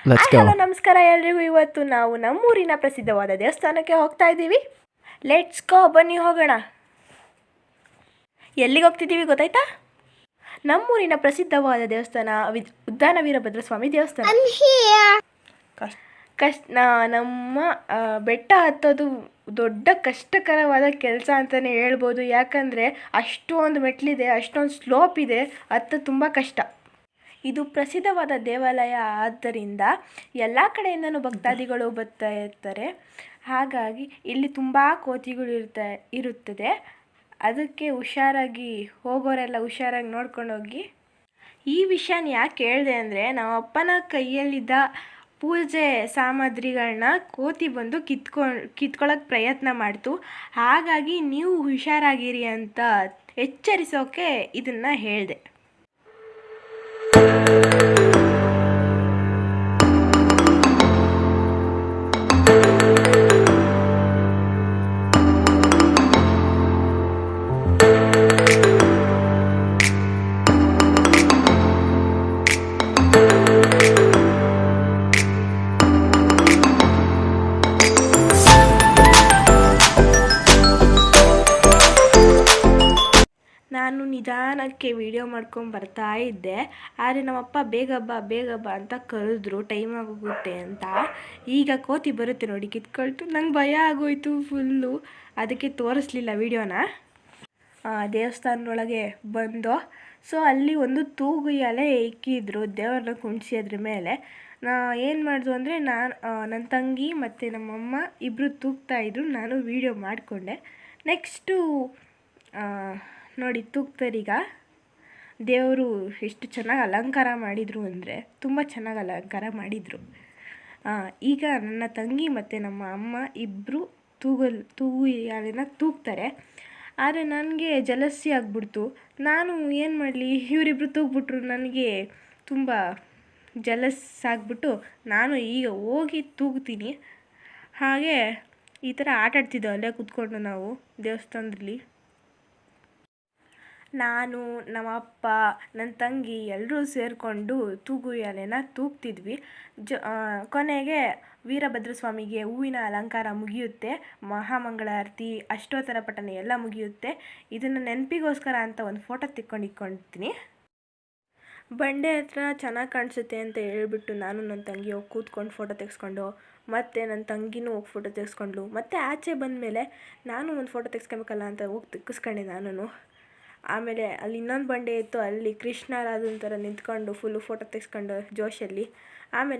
Hello ನಮಸ್ಕಾರ ಎಲ್ರಿಗೂ. ಇವತ್ತು ನಾವು ನಮ್ಮೂರಿನ ಪ್ರಸಿದ್ಧವಾದ ದೇವಸ್ಥಾನಕ್ಕೆ ಹೋಗ್ತಾ ಇದ್ದೀವಿ. ಲೆಟ್ಸ್ ಗೋ, ಬನ್ನಿ ಹೋಗೋಣ. ಎಲ್ಲಿಗೆ ಹೋಗ್ತಿದ್ದೀವಿ ಗೊತ್ತಾಯ್ತಾ? ನಮ್ಮೂರಿನ ಪ್ರಸಿದ್ಧವಾದ ದೇವಸ್ಥಾನ ಉದ್ದಾನ ವೀರಭದ್ರ ಸ್ವಾಮಿ ದೇವಸ್ಥಾನ. ನಮ್ಮ ಬೆಟ್ಟ ಹತ್ತೋದು ದೊಡ್ಡ ಕಷ್ಟಕರವಾದ ಕೆಲಸ ಅಂತಲೇ ಹೇಳ್ಬೋದು. ಯಾಕಂದರೆ ಅಷ್ಟೊಂದು ಮೆಟ್ಲಿದೆ, ಅಷ್ಟೊಂದು ಸ್ಲೋಪ್ ಇದೆ, ಹತ್ತೋದು ತುಂಬ ಕಷ್ಟ. ಇದು ಪ್ರಸಿದ್ಧವಾದ ದೇವಾಲಯ ಆದ್ದರಿಂದ ಎಲ್ಲ ಕಡೆಯಿಂದನೂ ಭಕ್ತಾದಿಗಳು ಬರ್ತಾ ಇರ್ತಾರೆ. ಹಾಗಾಗಿ ಇಲ್ಲಿ ತುಂಬ ಕೋತಿಗಳು ಇರುತ್ತದೆ. ಅದಕ್ಕೆ ಹುಷಾರಾಗಿ ಹೋಗೋರೆಲ್ಲ ಹುಷಾರಾಗಿ ನೋಡ್ಕೊಂಡು ಹೋಗಿ. ಈ ವಿಷಯನ ಯಾಕೆ ಹೇಳಿದೆ ಅಂದರೆ, ನಮ್ಮ ಅಪ್ಪನ ಕೈಯಲ್ಲಿದ್ದ ಪೂಜೆ ಸಾಮಗ್ರಿಗಳನ್ನ ಕೋತಿ ಬಂದು ಕಿತ್ಕೊಳ್ಳೋಕ್ಕೆ ಪ್ರಯತ್ನ ಮಾಡ್ತು. ಹಾಗಾಗಿ ನೀವು ಹುಷಾರಾಗಿರಿ ಅಂತ ಎಚ್ಚರಿಸೋಕೆ ಇದನ್ನು ಹೇಳಿದೆ. ನಾನು ನಿಧಾನಕ್ಕೆ ವಿಡಿಯೋ ಮಾಡ್ಕೊಂಡು ಬರ್ತಾ ಇದ್ದೆ. ಆದರೆ ನಮ್ಮಪ್ಪ ಬೇಗ ಬಾ ಅಂತ ಕರೆದ್ರು, ಟೈಮ್ ಆಗೋಗುತ್ತೆ ಅಂತ. ಈಗ ಕೋತಿ ಬರುತ್ತೆ ನೋಡಿ, ಕಿತ್ಕೊಳ್ತು. ನಂಗೆ ಭಯ ಆಗೋಯ್ತು ಫುಲ್ಲು, ಅದಕ್ಕೆ ತೋರಿಸ್ಲಿಲ್ಲ ವಿಡಿಯೋನ. ದೇವಸ್ಥಾನದೊಳಗೆ ಬಂದು ಅಲ್ಲಿ ಒಂದು ತೂಗು ಎಲೆ ಇಕ್ಕಿದ್ರು, ದೇವರನ್ನ ಕುಣಿಸಿ ಅದ್ರ ಮೇಲೆ. ಏನು ಮಾಡಿದ್ರು ಅಂದರೆ, ನನ್ನ ತಂಗಿ ಮತ್ತು ನಮ್ಮಮ್ಮ ಇಬ್ಬರು ತೂಗ್ತಾಯಿದ್ರು, ನಾನು ವಿಡಿಯೋ ಮಾಡಿಕೊಂಡೆ. ನೆಕ್ಸ್ಟು ನೋಡಿ ತೂಗ್ತಾರೀಗ. ದೇವರು ಎಷ್ಟು ಚೆನ್ನಾಗಿ ಅಲಂಕಾರ ಮಾಡಿದರು ಅಂದರೆ ತುಂಬ ಚೆನ್ನಾಗಿ ಅಲಂಕಾರ ಮಾಡಿದರು. ಈಗ ನನ್ನ ತಂಗಿ ಮತ್ತು ನಮ್ಮ ಅಮ್ಮ ಇಬ್ಬರು ತೂಗು ಎಲೆನ ತೂಗ್ತಾರೆ. ಆದರೆ ನನಗೆ ಜಲಸಿ ಆಗಿಬಿಡ್ತು. ನಾನು ಏನು ಮಾಡಲಿ, ಇವರಿಬ್ಬರು ತೂಗ್ಬಿಟ್ರು. ನನಗೆ ತುಂಬ ಜಲಸ್ ಆಗಿಬಿಟ್ಟು ನಾನು ಈಗ ಹೋಗಿ ತೂಗ್ತೀನಿ. ಹಾಗೆ ಈ ಥರ ಆಟಾಡ್ತಿದ್ದೋ ಅಲ್ಲೇ ಕೂತ್ಕೊಂಡು ನಾವು ದೇವಸ್ಥಾನದಲ್ಲಿ. ನಾನು, ನಮ್ಮ ಅಪ್ಪ, ನನ್ನ ತಂಗಿ ಎಲ್ಲರೂ ಸೇರಿಕೊಂಡು ತೂಗು ಎಲೆನ ತೂಗ್ತಿದ್ವಿ. ಕೊನೆಗೆ ವೀರಭದ್ರ ಸ್ವಾಮಿಗೆ ಹೂವಿನ ಅಲಂಕಾರ ಮುಗಿಯುತ್ತೆ, ಮಹಾಮಂಗಳಾರತಿ, ಅಷ್ಟೋತ್ತರ ಪಠಣ ಎಲ್ಲ ಮುಗಿಯುತ್ತೆ. ಇದನ್ನು ನೆನಪಿಗೋಸ್ಕರ ಅಂತ ಒಂದು ಫೋಟೋ ಇಟ್ಕೊಳ್ತೀನಿ. ಬಂಡೆ ಹತ್ರ ಚೆನ್ನಾಗಿ ಕಾಣಿಸುತ್ತೆ ಅಂತ ಹೇಳ್ಬಿಟ್ಟು ನಾನು ನನ್ನ ತಂಗಿ ಹೋಗಿ ಕೂತ್ಕೊಂಡು ಫೋಟೋ ತೆಗೆಸ್ಕೊಂಡು, ಮತ್ತು ನನ್ನ ತಂಗಿನೂ ಹೋಗಿ ಫೋಟೋ ತೆಗೆಸ್ಕೊಂಡ್ಳು. ಮತ್ತು ಆಚೆ ಬಂದಮೇಲೆ ನಾನು ಒಂದು ಫೋಟೋ ತೆಗೆಸ್ಕೊಬೇಕಲ್ಲ ಅಂತ ಹೋಗಿ ತೆಗೆಸ್ಕೊಂಡೆ ನಾನು. ಆಮೇಲೆ ಅಲ್ಲಿ ಇನ್ನೊಂದು ಬಂಡೆ ಇತ್ತು, ಅಲ್ಲಿ ಕೃಷ್ಣ ರಾಧನ ಥರ ನಿಂತ್ಕೊಂಡು ಫುಲ್ಲು ಫೋಟೋ ತೆಗೆಸ್ಕೊಂಡು ಜೋಶಲ್ಲಿ. ಆಮೇಲೆ